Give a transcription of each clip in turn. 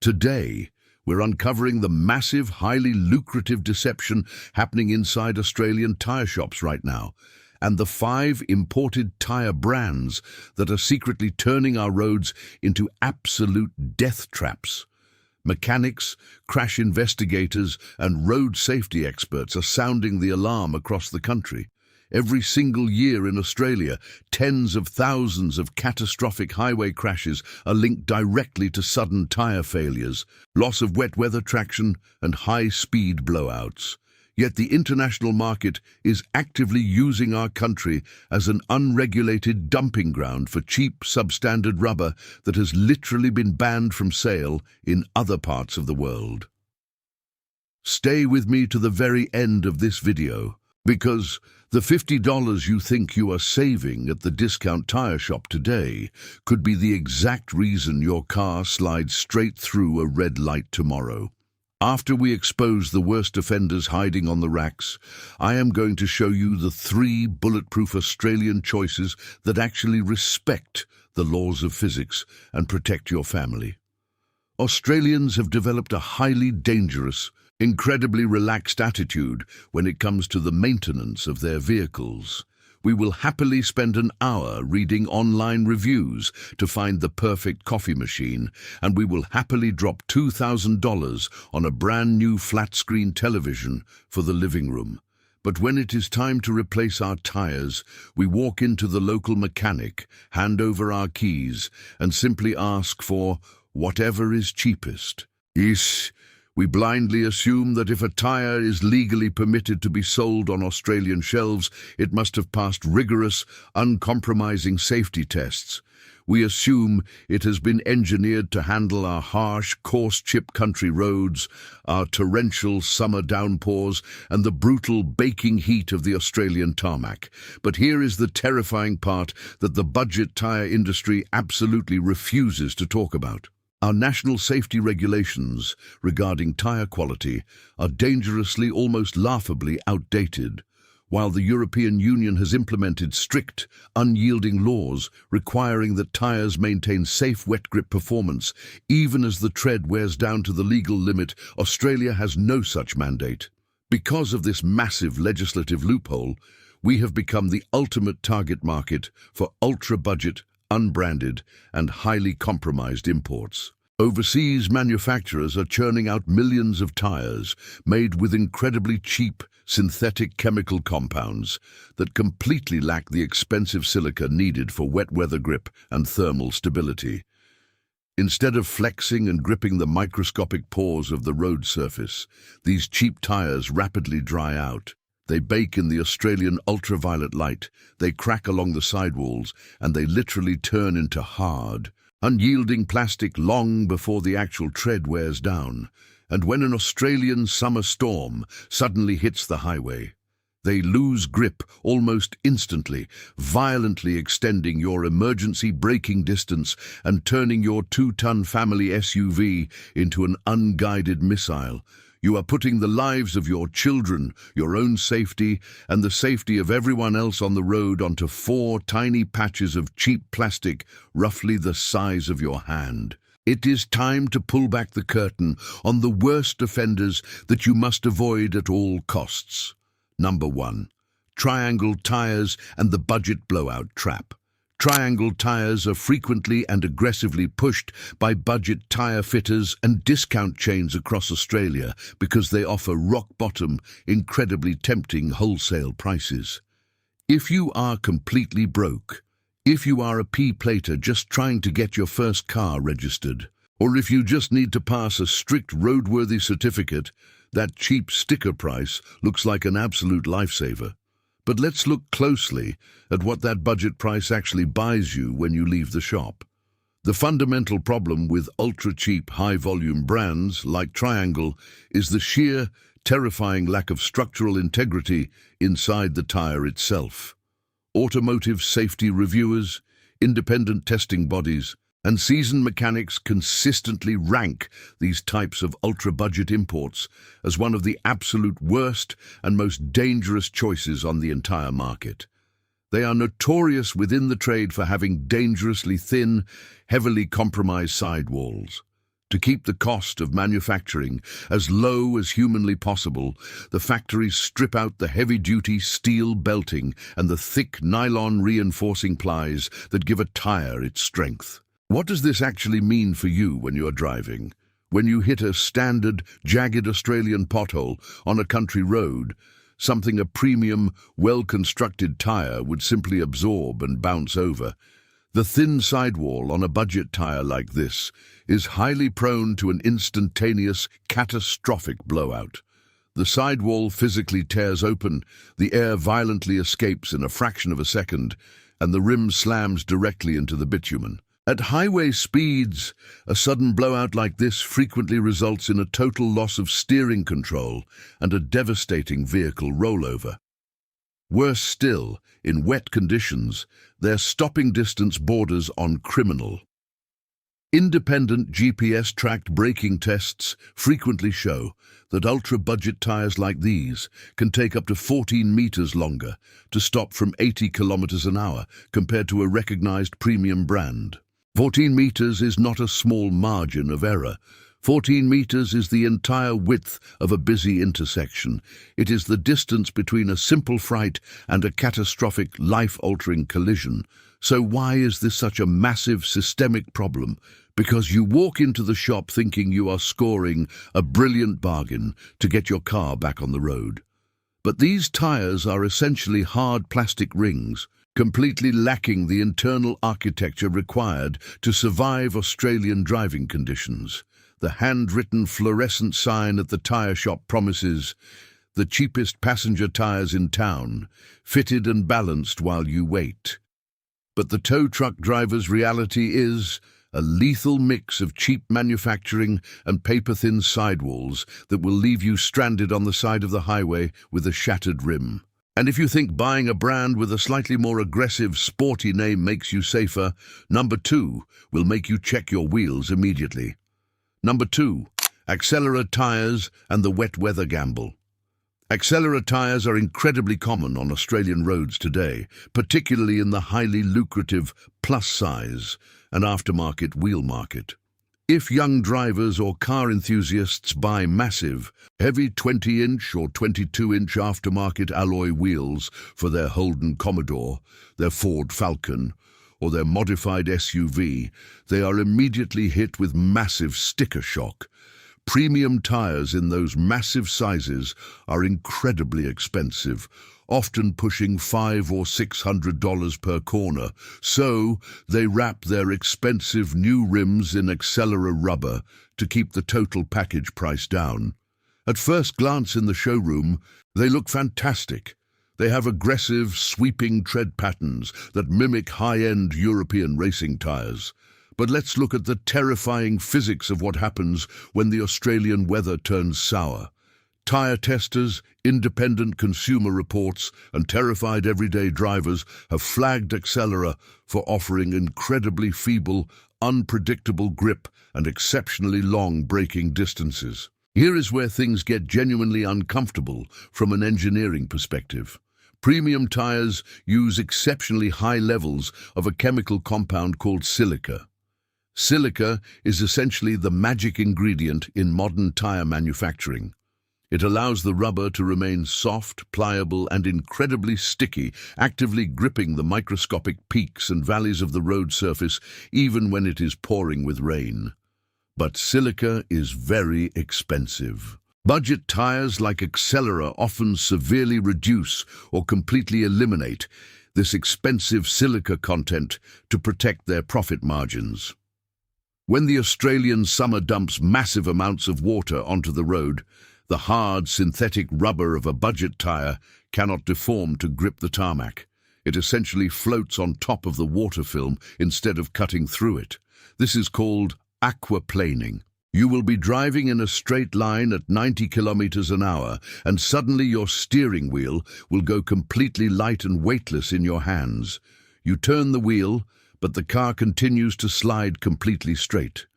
Today, we're uncovering the massive, highly lucrative deception happening inside Australian tyre shops right now, and the 5 imported tyre brands that are secretly turning our roads into absolute death traps. Mechanics, crash investigators, and road safety experts are sounding the alarm across the country. Every single year in Australia, tens of thousands of catastrophic highway crashes are linked directly to sudden tyre failures, loss of wet weather traction, and high-speed blowouts. Yet the international market is actively using our country as an unregulated dumping ground for cheap, substandard rubber that has literally been banned from sale in other parts of the world. Stay with me to the very end of this video, because the $50 you think you are saving at the discount tyre shop today could be the exact reason your car slides straight through a red light tomorrow. After we expose the worst offenders hiding on the racks, I am going to show you the 3 bulletproof Australian choices that actually respect the laws of physics and protect your family. Australians have developed a highly dangerous, incredibly relaxed attitude when it comes to the maintenance of their vehicles. We will happily spend an hour reading online reviews to find the perfect coffee machine, and we will happily drop $2,000 on a brand new flat-screen television for the living room. But when it is time to replace our tyres, we walk into the local mechanic, hand over our keys, and simply ask for whatever is cheapest. Yes, we blindly assume that if a tyre is legally permitted to be sold on Australian shelves, it must have passed rigorous, uncompromising safety tests. We assume it has been engineered to handle our harsh, coarse-chip country roads, our torrential summer downpours, and the brutal baking heat of the Australian tarmac. But here is the terrifying part that the budget tyre industry absolutely refuses to talk about. Our national safety regulations regarding tyre quality are dangerously, almost laughably outdated. While the European Union has implemented strict, unyielding laws requiring that tyres maintain safe wet grip performance, even as the tread wears down to the legal limit, Australia has no such mandate. Because of this massive legislative loophole, we have become the ultimate target market for ultra-budget, unbranded, and highly compromised imports. Overseas manufacturers are churning out millions of tyres made with incredibly cheap synthetic chemical compounds that completely lack the expensive silica needed for wet weather grip and thermal stability. Instead of flexing and gripping the microscopic pores of the road surface, these cheap tyres rapidly dry out. They bake in the Australian ultraviolet light, they crack along the sidewalls, and they literally turn into hard, unyielding plastic long before the actual tread wears down. And when an Australian summer storm suddenly hits the highway, they lose grip almost instantly, violently extending your emergency braking distance and turning your 2-ton family SUV into an unguided missile. You are putting the lives of your children, your own safety, and the safety of everyone else on the road onto 4 tiny patches of cheap plastic, roughly the size of your hand. It is time to pull back the curtain on the worst offenders that you must avoid at all costs. Number 1. Triangle tyres and the budget blowout trap. Triangle tyres are frequently and aggressively pushed by budget tyre fitters and discount chains across Australia because they offer rock-bottom, incredibly tempting wholesale prices. If you are completely broke, if you are a P-plater just trying to get your first car registered, or if you just need to pass a strict roadworthy certificate, that cheap sticker price looks like an absolute lifesaver. But let's look closely at what that budget price actually buys you when you leave the shop. The fundamental problem with ultra-cheap, high-volume brands like Triangle is the sheer, terrifying lack of structural integrity inside the tyre itself. Automotive safety reviewers, independent testing bodies, and seasoned mechanics consistently rank these types of ultra-budget imports as one of the absolute worst and most dangerous choices on the entire market. They are notorious within the trade for having dangerously thin, heavily compromised sidewalls. To keep the cost of manufacturing as low as humanly possible, the factories strip out the heavy-duty steel belting and the thick nylon reinforcing plies that give a tire its strength. What does this actually mean for you when you're driving? When you hit a standard, jagged Australian pothole on a country road, something a premium, well-constructed tire would simply absorb and bounce over. The thin sidewall on a budget tire like this is highly prone to an instantaneous, catastrophic blowout. The sidewall physically tears open, the air violently escapes in a fraction of a second, and the rim slams directly into the bitumen. At highway speeds, a sudden blowout like this frequently results in a total loss of steering control and a devastating vehicle rollover. Worse still, in wet conditions, their stopping distance borders on criminal. Independent GPS-tracked braking tests frequently show that ultra-budget tires like these can take up to 14 meters longer to stop from 80 kilometers an hour compared to a recognized premium brand. 14 meters is not a small margin of error. 14 meters is the entire width of a busy intersection. It is the distance between a simple fright and a catastrophic, life-altering collision. So why is this such a massive systemic problem? Because you walk into the shop thinking you are scoring a brilliant bargain to get your car back on the road. But these tires are essentially hard plastic rings, completely lacking the internal architecture required to survive Australian driving conditions. The handwritten fluorescent sign at the tyre shop promises the cheapest passenger tyres in town, fitted and balanced while you wait. But the tow truck driver's reality is a lethal mix of cheap manufacturing and paper-thin sidewalls that will leave you stranded on the side of the highway with a shattered rim. And if you think buying a brand with a slightly more aggressive, sporty name makes you safer, number 2 will make you check your wheels immediately. Number 2, Accelera tyres and the wet weather gamble. Accelera tyres are incredibly common on Australian roads today, particularly in the highly lucrative plus-size and aftermarket wheel market. If young drivers or car enthusiasts buy massive, heavy 20-inch or 22-inch aftermarket alloy wheels for their Holden Commodore, their Ford Falcon, or their modified SUV, they are immediately hit with massive sticker shock. Premium tires in those massive sizes are incredibly expensive, often pushing $500 or $600 per corner, so they wrap their expensive new rims in Accelera rubber to keep the total package price down. At first glance in the showroom, they look fantastic. They have aggressive, sweeping tread patterns that mimic high-end European racing tires. But let's look at the terrifying physics of what happens when the Australian weather turns sour. Tyre testers, independent consumer reports, and terrified everyday drivers have flagged Accelera for offering incredibly feeble, unpredictable grip and exceptionally long braking distances. Here is where things get genuinely uncomfortable from an engineering perspective. Premium tires use exceptionally high levels of a chemical compound called silica. Silica is essentially the magic ingredient in modern tire manufacturing. It allows the rubber to remain soft, pliable, and incredibly sticky, actively gripping the microscopic peaks and valleys of the road surface even when it is pouring with rain. But silica is very expensive. Budget tires like Accelera often severely reduce or completely eliminate this expensive silica content to protect their profit margins. When the Australian summer dumps massive amounts of water onto the road, the hard, synthetic rubber of a budget tire cannot deform to grip the tarmac. It essentially floats on top of the water film instead of cutting through it. This is called aquaplaning. You will be driving in a straight line at 90 kilometers an hour, and suddenly your steering wheel will go completely light and weightless in your hands. You turn the wheel, but the car continues to slide completely straight.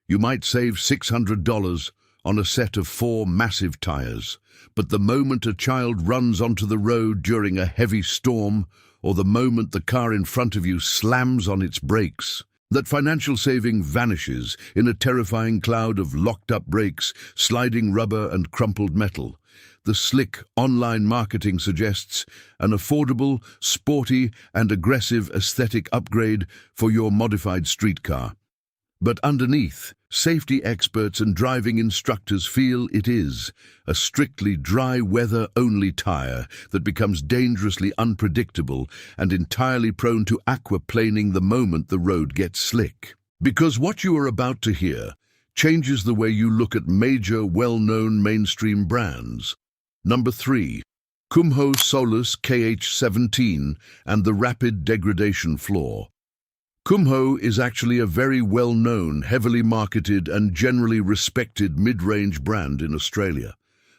You might save $600 on a set of 4 massive tires, but the moment a child runs onto the road during a heavy storm, or the moment the car in front of you slams on its brakes, That financial saving vanishes in a terrifying cloud of locked-up brakes, sliding rubber and crumpled metal. The slick online marketing suggests an affordable, sporty and aggressive aesthetic upgrade for your modified street car. But underneath, safety experts and driving instructors feel it is a strictly dry weather-only tire that becomes dangerously unpredictable and entirely prone to aquaplaning the moment the road gets slick. Because what you are about to hear changes the way you look at major, well-known mainstream brands. Number 3. Kumho Solus KH17 and the rapid degradation flaw. Kumho is actually a very well-known, heavily marketed and generally respected mid-range brand in Australia.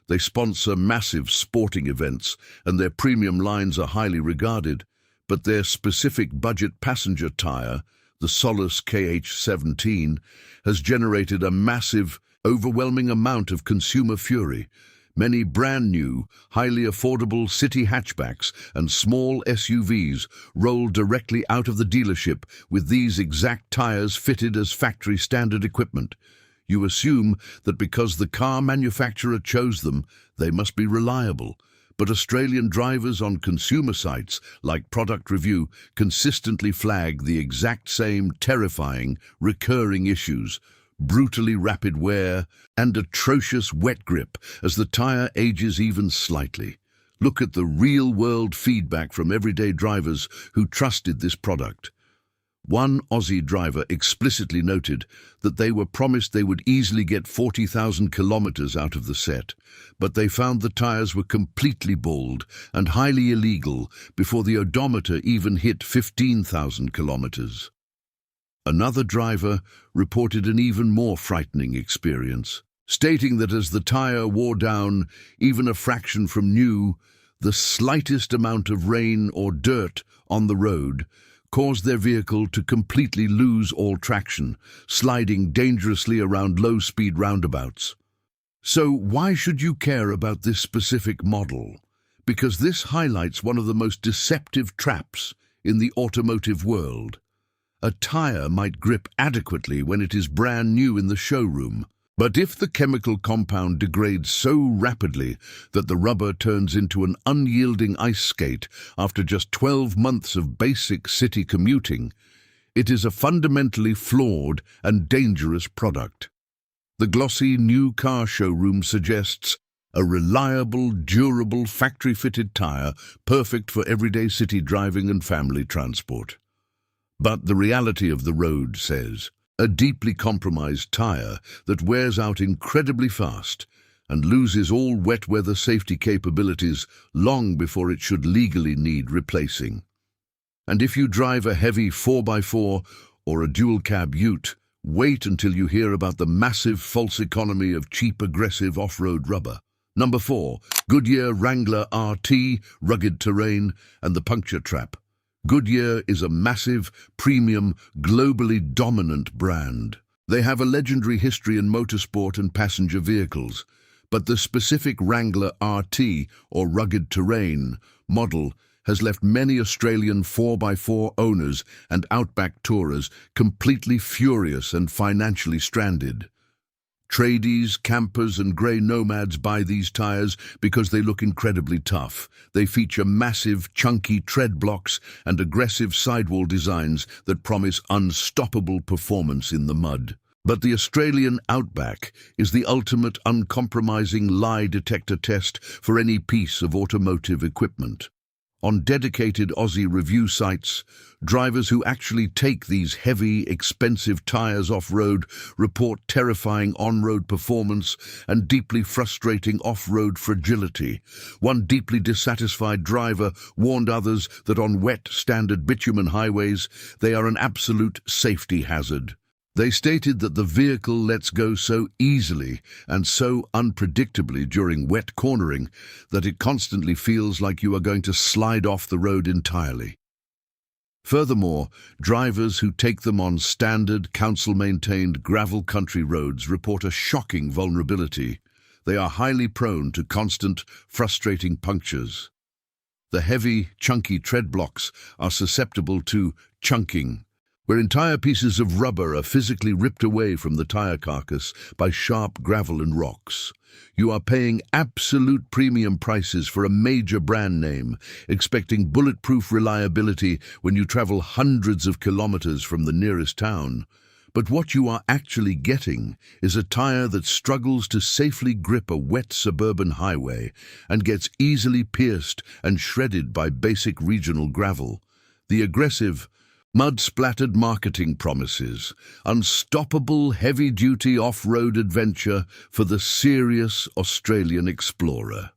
They sponsor massive sporting events and their premium lines are highly regarded, but their specific budget passenger tyre, the Solus KH17, has generated a massive, overwhelming amount of consumer fury. Many brand-new, highly affordable city hatchbacks and small SUVs roll directly out of the dealership with these exact tires fitted as factory-standard equipment. You assume that because the car manufacturer chose them, they must be reliable. But Australian drivers on consumer sites like Product Review consistently flag the exact same terrifying, recurring issues: brutally rapid wear, and atrocious wet grip as the tyre ages even slightly. Look at the real-world feedback from everyday drivers who trusted this product. One Aussie driver explicitly noted that they were promised they would easily get 40,000 kilometres out of the set, but they found the tyres were completely bald and highly illegal before the odometer even hit 15,000 kilometres. Another driver reported an even more frightening experience, stating that as the tyre wore down even a fraction from new, the slightest amount of rain or dirt on the road caused their vehicle to completely lose all traction, sliding dangerously around low-speed roundabouts. So why should you care about this specific model? Because this highlights one of the most deceptive traps in the automotive world. A tyre might grip adequately when it is brand new in the showroom, but if the chemical compound degrades so rapidly that the rubber turns into an unyielding ice skate after just 12 months of basic city commuting, it is a fundamentally flawed and dangerous product. The glossy new car showroom suggests a reliable, durable, factory-fitted tyre perfect for everyday city driving and family transport. But the reality of the road says a deeply compromised tyre that wears out incredibly fast and loses all wet weather safety capabilities long before it should legally need replacing. And if you drive a heavy 4x4 or a dual-cab ute, wait until you hear about the massive false economy of cheap, aggressive off-road rubber. Number 4. Goodyear Wrangler RT, rugged terrain, and the puncture trap. Goodyear is a massive, premium, globally dominant brand. They have a legendary history in motorsport and passenger vehicles, but the specific Wrangler RT, or rugged terrain, model has left many Australian 4x4 owners and outback tourers completely furious and financially stranded. Tradies, campers and grey nomads buy these tyres because they look incredibly tough. They feature massive, chunky tread blocks and aggressive sidewall designs that promise unstoppable performance in the mud. But the Australian outback is the ultimate uncompromising lie detector test for any piece of automotive equipment. On dedicated Aussie review sites, drivers who actually take these heavy, expensive tyres off-road report terrifying on-road performance and deeply frustrating off-road fragility. One deeply dissatisfied driver warned others that on wet, standard bitumen highways, they are an absolute safety hazard. They stated that the vehicle lets go so easily and so unpredictably during wet cornering that it constantly feels like you are going to slide off the road entirely. Furthermore, drivers who take them on standard, council-maintained gravel country roads report a shocking vulnerability. They are highly prone to constant, frustrating punctures. The heavy, chunky tread blocks are susceptible to chunking, where entire pieces of rubber are physically ripped away from the tire carcass by sharp gravel and rocks. You are paying absolute premium prices for a major brand name, expecting bulletproof reliability when you travel hundreds of kilometers from the nearest town. But what you are actually getting is a tire that struggles to safely grip a wet suburban highway and gets easily pierced and shredded by basic regional gravel. The aggressive, mud-splattered marketing promises unstoppable heavy-duty off-road adventure for the serious Australian explorer.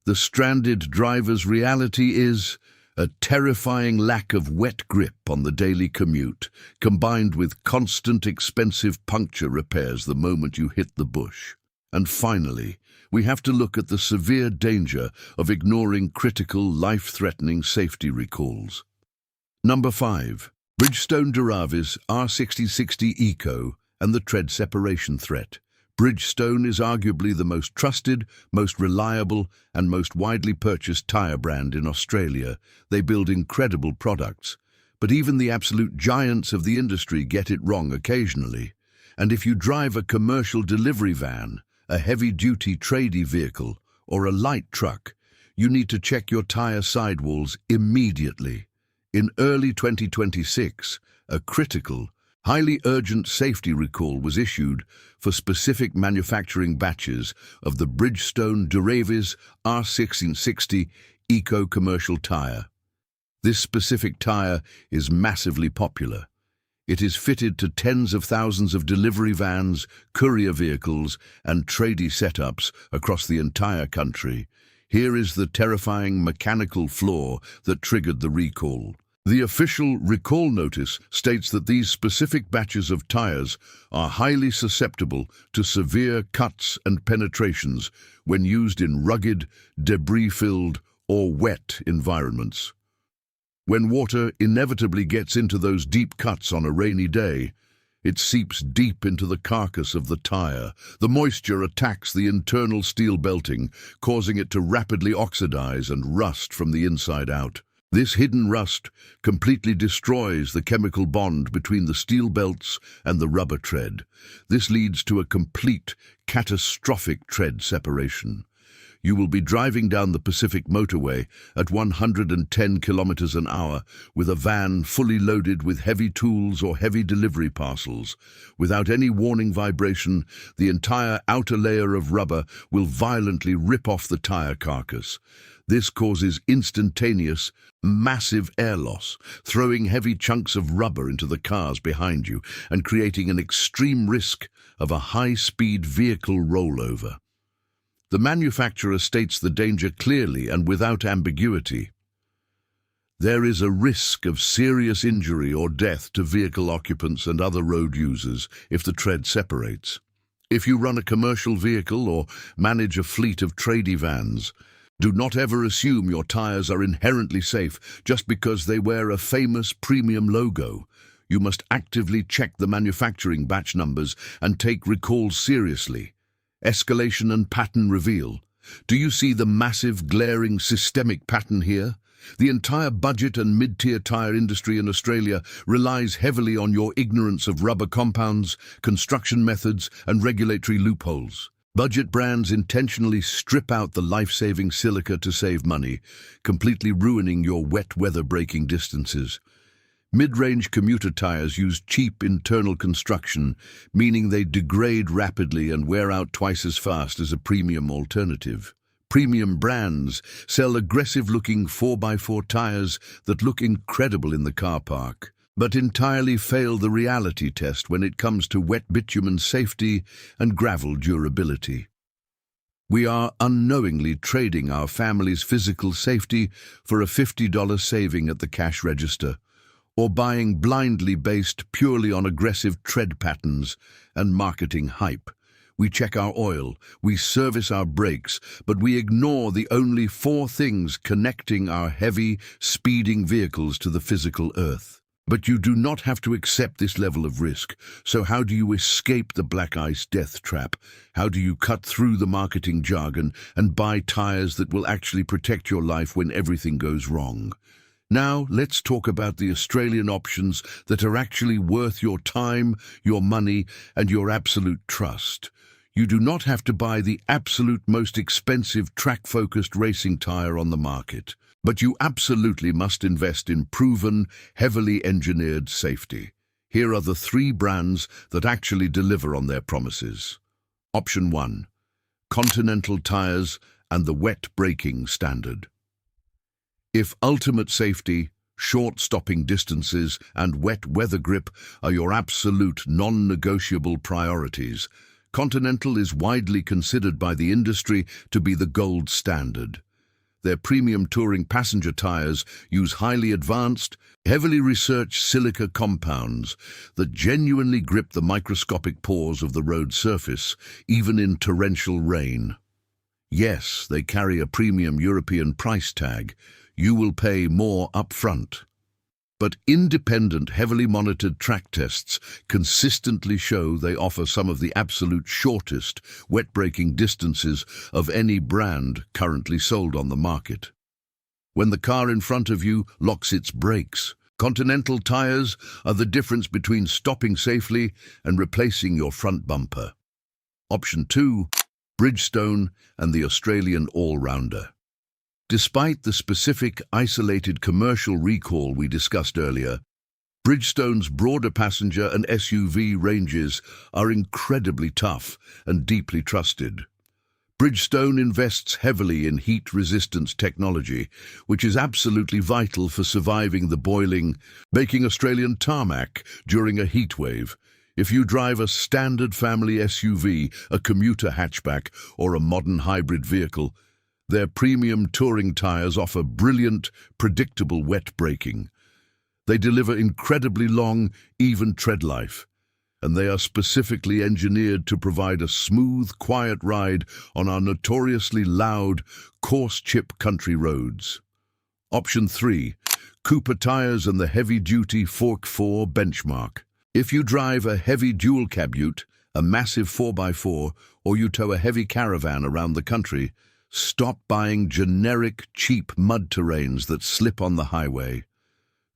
The stranded driver's reality is a terrifying lack of wet grip on the daily commute, combined with constant expensive puncture repairs the moment you hit the bush. And finally, we have to look at the severe danger of ignoring critical, life-threatening safety recalls. Number 5. Bridgestone Duravis R6060 Eco and the tread separation threat. Bridgestone is arguably the most trusted, most reliable, and most widely purchased tyre brand in Australia. They build incredible products, but even the absolute giants of the industry get it wrong occasionally. And if you drive a commercial delivery van, a heavy-duty tradie vehicle, or a light truck, you need to check your tyre sidewalls immediately. In early 2026, a critical, highly urgent safety recall was issued for specific manufacturing batches of the Bridgestone Duravis R1660 Eco commercial tyre. This specific tyre is massively popular. It is fitted to tens of thousands of delivery vans, courier vehicles, and tradie setups across the entire country. Here is the terrifying mechanical flaw that triggered the recall. The official recall notice states that these specific batches of tyres are highly susceptible to severe cuts and penetrations when used in rugged, debris-filled, or wet environments. When water inevitably gets into those deep cuts on a rainy day, it seeps deep into the carcass of the tyre. The moisture attacks the internal steel belting, causing it to rapidly oxidize and rust from the inside out. This hidden rust completely destroys the chemical bond between the steel belts and the rubber tread. This leads to a complete, catastrophic tread separation. You will be driving down the Pacific motorway at 110 kilometers an hour with a van fully loaded with heavy tools or heavy delivery parcels. Without any warning vibration, the entire outer layer of rubber will violently rip off the tire carcass. This causes instantaneous, massive air loss, throwing heavy chunks of rubber into the cars behind you and creating an extreme risk of a high-speed vehicle rollover. The manufacturer states the danger clearly and without ambiguity. There is a risk of serious injury or death to vehicle occupants and other road users if the tread separates. If you run a commercial vehicle or manage a fleet of tradie vans, do not ever assume your tires are inherently safe just because they wear a famous premium logo. You must actively check the manufacturing batch numbers and take recalls seriously. Escalation and pattern reveal. Do you see the massive, glaring, systemic pattern here? The entire budget and mid-tier tyre industry in Australia relies heavily on your ignorance of rubber compounds, construction methods, and regulatory loopholes. Budget brands intentionally strip out the life-saving silica to save money, completely ruining your wet weather-breaking distances. Mid-range commuter tyres use cheap internal construction, meaning they degrade rapidly and wear out twice as fast as a premium alternative. Premium brands sell aggressive-looking 4x4 tyres that look incredible in the car park, but entirely fail the reality test when it comes to wet bitumen safety and gravel durability. We are unknowingly trading our family's physical safety for a $50 saving at the cash register, or buying blindly based purely on aggressive tread patterns and marketing hype. We check our oil, we service our brakes, but we ignore the only 4 things connecting our heavy, speeding vehicles to the physical earth. But you do not have to accept this level of risk. So how do you escape the black ice death trap? How do you cut through the marketing jargon and buy tires that will actually protect your life when everything goes wrong? Now, let's talk about the Australian options that are actually worth your time, your money, and your absolute trust. You do not have to buy the absolute most expensive track-focused racing tyre on the market, but you absolutely must invest in proven, heavily engineered safety. Here are the 3 brands that actually deliver on their promises. Option 1. Continental tyres and the wet braking standard. If ultimate safety, short stopping distances, and wet weather grip are your absolute non-negotiable priorities, Continental is widely considered by the industry to be the gold standard. Their premium touring passenger tyres use highly advanced, heavily researched silica compounds that genuinely grip the microscopic pores of the road surface, even in torrential rain. Yes, they carry a premium European price tag. You will pay more upfront. But independent, heavily monitored track tests consistently show they offer some of the absolute shortest wet braking distances of any brand currently sold on the market. When the car in front of you locks its brakes, Continental tyres are the difference between stopping safely and replacing your front bumper. Option 2, Bridgestone and the Australian all-rounder. Despite the specific, isolated commercial recall we discussed earlier, Bridgestone's broader passenger and SUV ranges are incredibly tough and deeply trusted. Bridgestone invests heavily in heat resistance technology, which is absolutely vital for surviving the boiling, baking Australian tarmac during a heat wave. If you drive a standard family SUV, a commuter hatchback, or a modern hybrid vehicle, their premium touring tyres offer brilliant, predictable wet braking. They deliver incredibly long, even tread life, and they are specifically engineered to provide a smooth, quiet ride on our notoriously loud, coarse chip country roads. Option 3. Cooper tyres and the heavy-duty Fork 4 benchmark. If you drive a heavy dual-cab ute, a massive 4x4, or you tow a heavy caravan around the country, stop buying generic, cheap mud terrains that slip on the highway.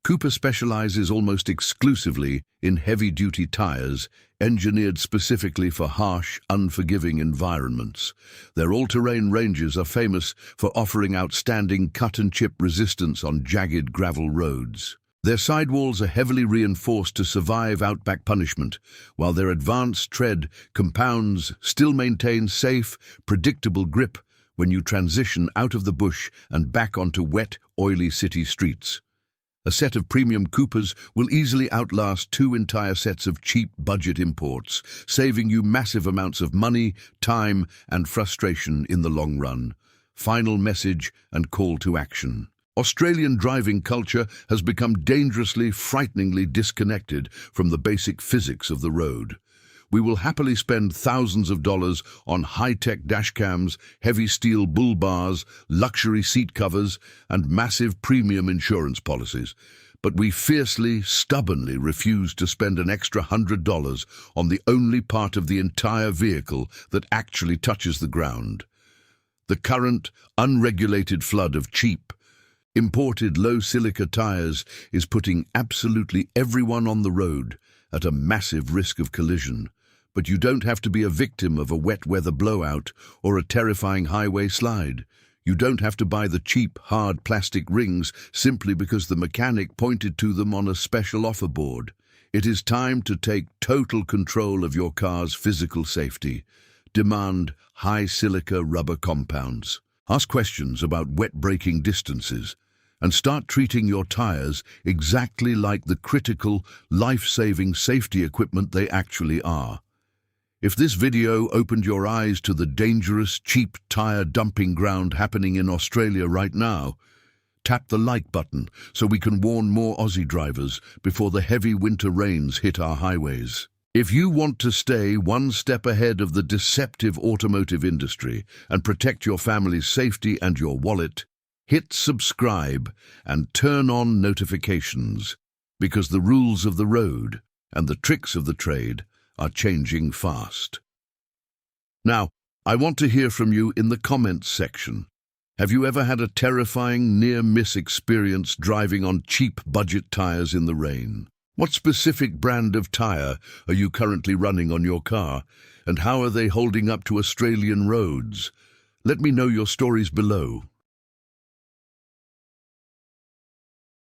Cooper specializes almost exclusively in heavy-duty tires, engineered specifically for harsh, unforgiving environments. Their all-terrain ranges are famous for offering outstanding cut-and-chip resistance on jagged gravel roads. Their sidewalls are heavily reinforced to survive outback punishment, while their advanced tread compounds still maintain safe, predictable grip when you transition out of the bush and back onto wet, oily city streets. A set of premium Coopers will easily outlast 2 entire sets of cheap budget imports, saving you massive amounts of money, time, and frustration in the long run. Final message and call to action. Australian driving culture has become dangerously, frighteningly disconnected from the basic physics of the road. We will happily spend thousands of dollars on high-tech dashcams, heavy steel bull bars, luxury seat covers, and massive premium insurance policies. But we fiercely, stubbornly refuse to spend an extra $100 on the only part of the entire vehicle that actually touches the ground. The current, unregulated flood of cheap, imported low-silica tires is putting absolutely everyone on the road at a massive risk of collision. But you don't have to be a victim of a wet weather blowout or a terrifying highway slide. You don't have to buy the cheap, hard plastic rings simply because the mechanic pointed to them on a special offer board. It is time to take total control of your car's physical safety. Demand high silica rubber compounds. Ask questions about wet braking distances, and start treating your tires exactly like the critical, life-saving safety equipment they actually are. If this video opened your eyes to the dangerous, cheap tire dumping ground happening in Australia right now, tap the like button so we can warn more Aussie drivers before the heavy winter rains hit our highways. If you want to stay one step ahead of the deceptive automotive industry and protect your family's safety and your wallet, hit subscribe and turn on notifications, because the rules of the road and the tricks of the trade are changing fast. Now, I want to hear from you in the comments section. Have you ever had a terrifying near-miss experience driving on cheap budget tires in the rain? What specific brand of tire are you currently running on your car, and how are they holding up to Australian roads? Let me know your stories below.